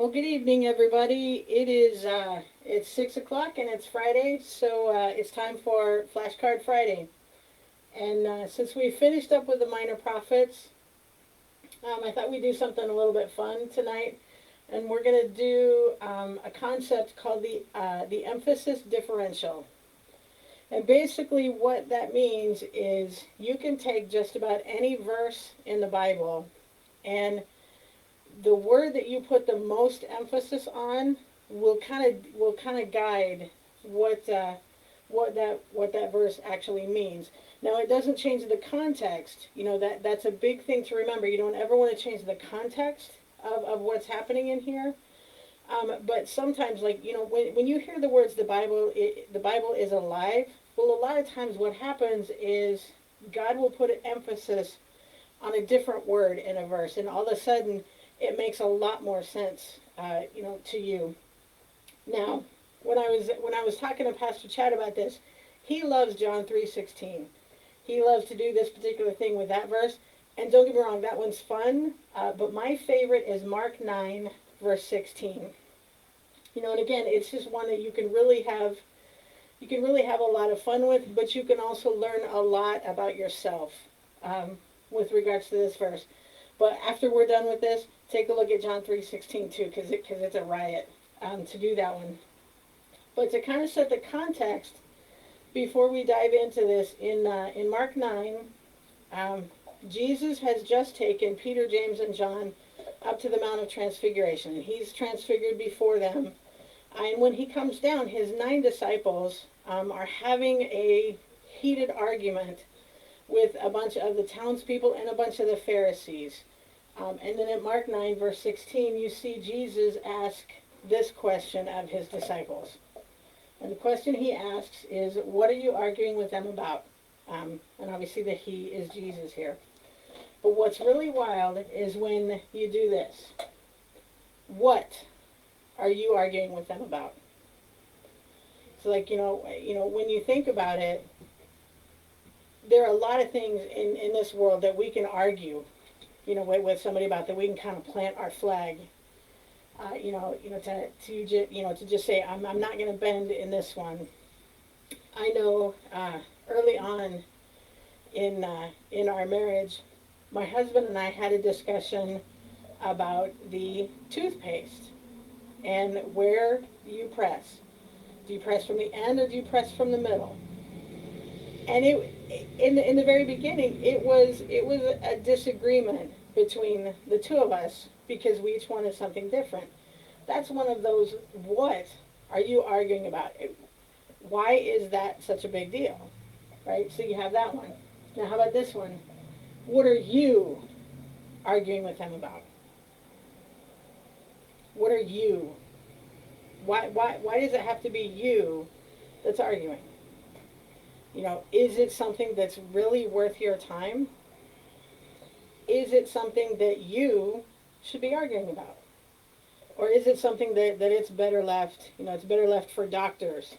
Well, good evening, everybody. It's 6 o'clock and it's Friday, so it's time for Flashcard Friday. And since we finished up with the minor prophets, I thought we'd do something a little bit fun tonight. And we're going to do a concept called the emphasis differential. And basically, what that means is you can take just about any verse in the Bible, and the word that you put the most emphasis on will kind of guide what that verse actually means. Now, it doesn't change the context. That's a big thing to remember. You don't ever want to change the context of what's happening in here. But sometimes, when you hear the words the Bible is alive. Well, a lot of times what happens is God will put an emphasis on a different word in a verse, and all of a sudden it makes a lot more sense, to you. Now, when I was talking to Pastor Chad about this, he loves John 3:16. He loves to do this particular thing with that verse, and don't get me wrong, that one's fun. But my favorite is Mark 9 verse 16. And again, it's just one that you can really have a lot of fun with, but you can also learn a lot about yourself with regards to this verse. But after we're done with this, take a look at John 3:16 too, because it's a riot to do that one. But to kind of set the context before we dive into this, in Mark 9, Jesus has just taken Peter, James, and John up to the Mount of Transfiguration. And he's transfigured before them. And when he comes down, his 9 disciples are having a heated argument with a bunch of the townspeople and a bunch of the Pharisees. And then in Mark 9, verse 16, you see Jesus ask this question of his disciples. And the question he asks is, what are you arguing with them about? And obviously the he is Jesus here. But what's really wild is when you do this. What are you arguing with them about? So when you think about it, there are a lot of things in this world that we can argue, with somebody about, that we can kind of plant our flag, to just say, I'm not going to bend in this one. I know early on in our marriage, my husband and I had a discussion about the toothpaste and where you press. Do you press from the end or do you press from the middle? And in the very beginning, it was a disagreement between the two of us because we each wanted something different. That's one of those, what are you arguing about? Why is that such a big deal? Right? So you have that one. Now how about this one? What are you arguing with them about? What are you? Why does it have to be you that's arguing? Is it something that's really worth your time? Is it something that you should be arguing about? Or is it something that it's better left, for doctors,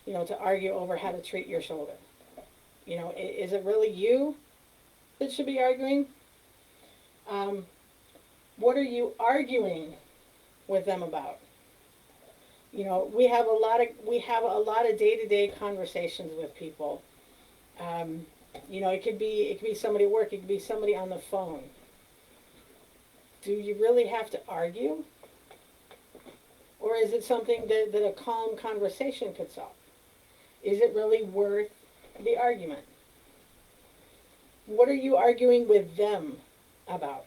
to argue over how to treat your shoulder? Is it really you that should be arguing? What are you arguing with them about? We have a lot of day-to-day conversations with people. It could be somebody at work, it could be somebody on the phone. Do you really have to argue? Or is it something that a calm conversation could solve? Is it really worth the argument? What are you arguing with them about?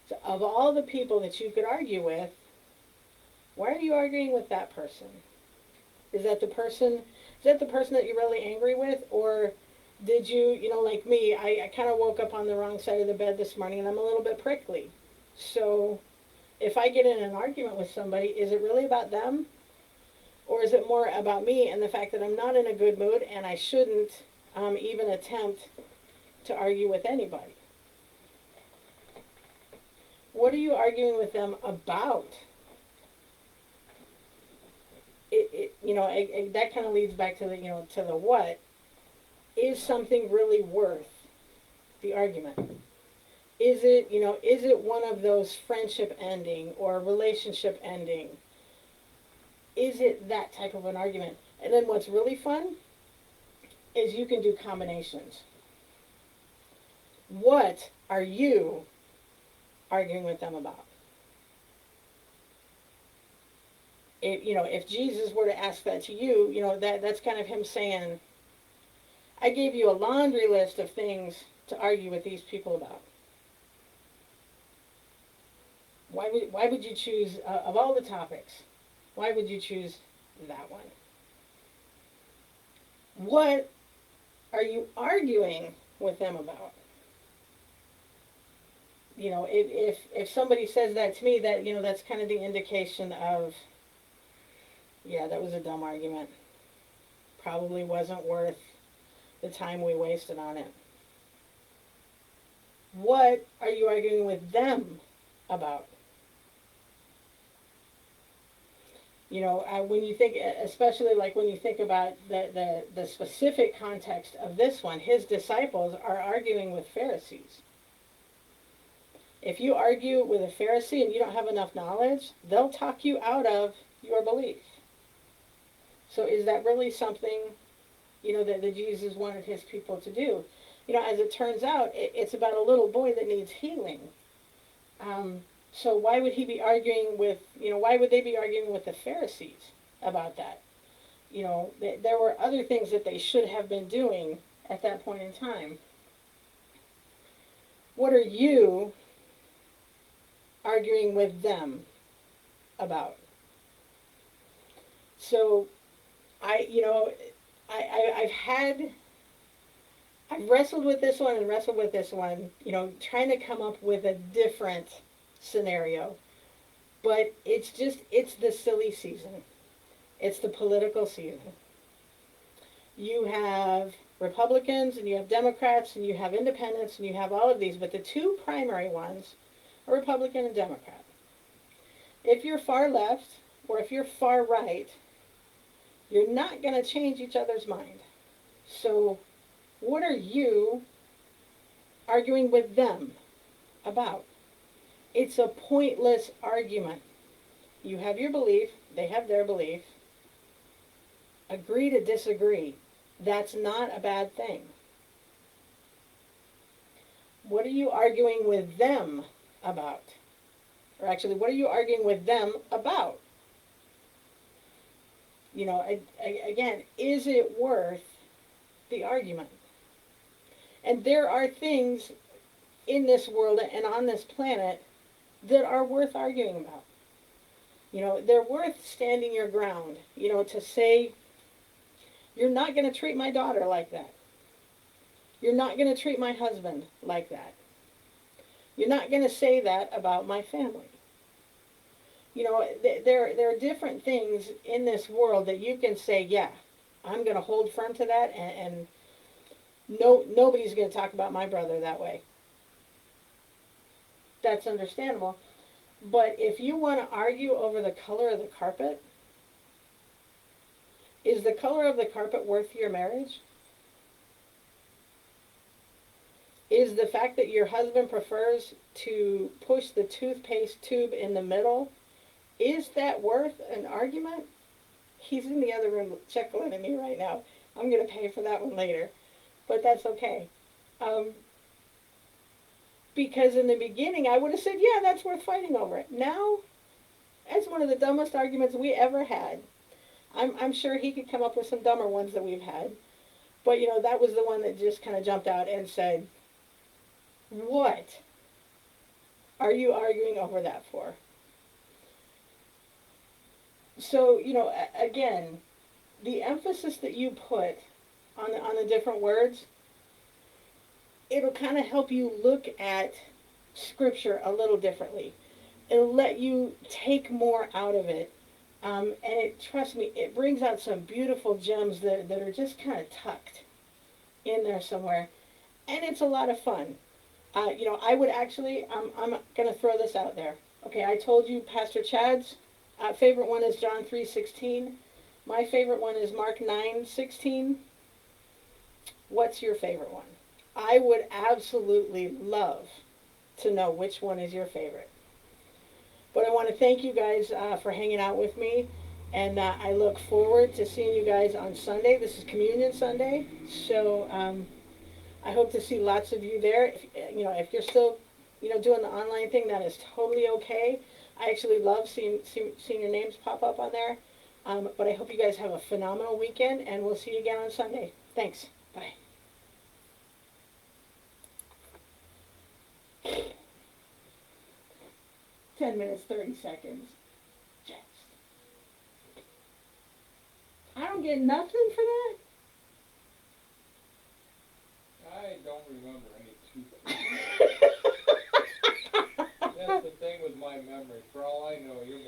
So of all the people that you could argue with, why are you arguing with that person? Is that the person that you're really angry with? Or did you, like me, I kind of woke up on the wrong side of the bed this morning and I'm a little bit prickly. So if I get in an argument with somebody, is it really about them? Or is it more about me and the fact that I'm not in a good mood and I shouldn't even attempt to argue with anybody? What are you arguing with them about? That kind of leads back to the what. Is something really worth the argument? is it one of those friendship ending or relationship ending? Is it that type of an argument? And then what's really fun is you can do combinations. What are you arguing with them about? If Jesus were to ask that to you, that's kind of him saying, I gave you a laundry list of things to argue with these people about. Why would you choose, of all the topics, why would you choose that one? What are you arguing with them about? If somebody says that to me, that's kind of the indication of, yeah, that was a dumb argument. Probably wasn't worth the time we wasted on it. What are you arguing with them about? When you think, especially like when you think about the specific context of this one, his disciples are arguing with Pharisees. If you argue with a Pharisee and you don't have enough knowledge, they'll talk you out of your belief. So is that really something, that Jesus wanted his people to do? As it turns out, it's about a little boy that needs healing. So why would he be arguing with, why would they be arguing with the Pharisees about that? There were other things that they should have been doing at that point in time. What are you arguing with them about? So I've wrestled with this one and wrestled with this one, trying to come up with a different scenario. But it's the silly season. It's the political season. You have Republicans and you have Democrats and you have independents and you have all of these, but the two primary ones are Republican and Democrat. If you're far left or if you're far right, you're not going to change each other's mind. So what are you arguing with them about? It's a pointless argument. You have your belief, they have their belief. Agree to disagree. That's not a bad thing. What are you arguing with them about? Or actually, what are you arguing with them about? Again, is it worth the argument? And there are things in this world and on this planet that are worth arguing about. They're worth standing your ground, to say, you're not going to treat my daughter like that. You're not going to treat my husband like that. You're not going to say that about my family. There are different things in this world that you can say, yeah, I'm going to hold firm to that, and nobody's going to talk about my brother that way. That's understandable. But if you want to argue over the color of the carpet, is the color of the carpet worth your marriage? Is the fact that your husband prefers to push the toothpaste tube in the middle, is that worth an argument? He's in the other room chuckling at me right now. I'm going to pay for that one later. But that's okay. Because in the beginning, I would have said, yeah, that's worth fighting over it. Now, that's one of the dumbest arguments we ever had. I'm sure he could come up with some dumber ones that we've had. But, that was the one that just kind of jumped out and said, what are you arguing over that for? So, again, the emphasis that you put on the different words, it'll kind of help you look at Scripture a little differently. It'll let you take more out of it. And trust me, it brings out some beautiful gems that are just kind of tucked in there somewhere. And it's a lot of fun. I would actually, I'm going to throw this out there. Okay, I told you Pastor Chad's favorite one is John 3:16. My favorite one is Mark 9:16. What's your favorite one? I would absolutely love to know which one is your favorite. But I want to thank you guys for hanging out with me, and I look forward to seeing you guys on Sunday. This is Communion Sunday, so I hope to see lots of you there. If you're still, doing the online thing, that is totally okay. I actually love seeing your names pop up on there. But I hope you guys have a phenomenal weekend, and we'll see you again on Sunday. Thanks. Bye. $10, 30 seconds. Just. I don't get nothing for that. I don't remember any two. That's the thing with my memory. For all I know, you're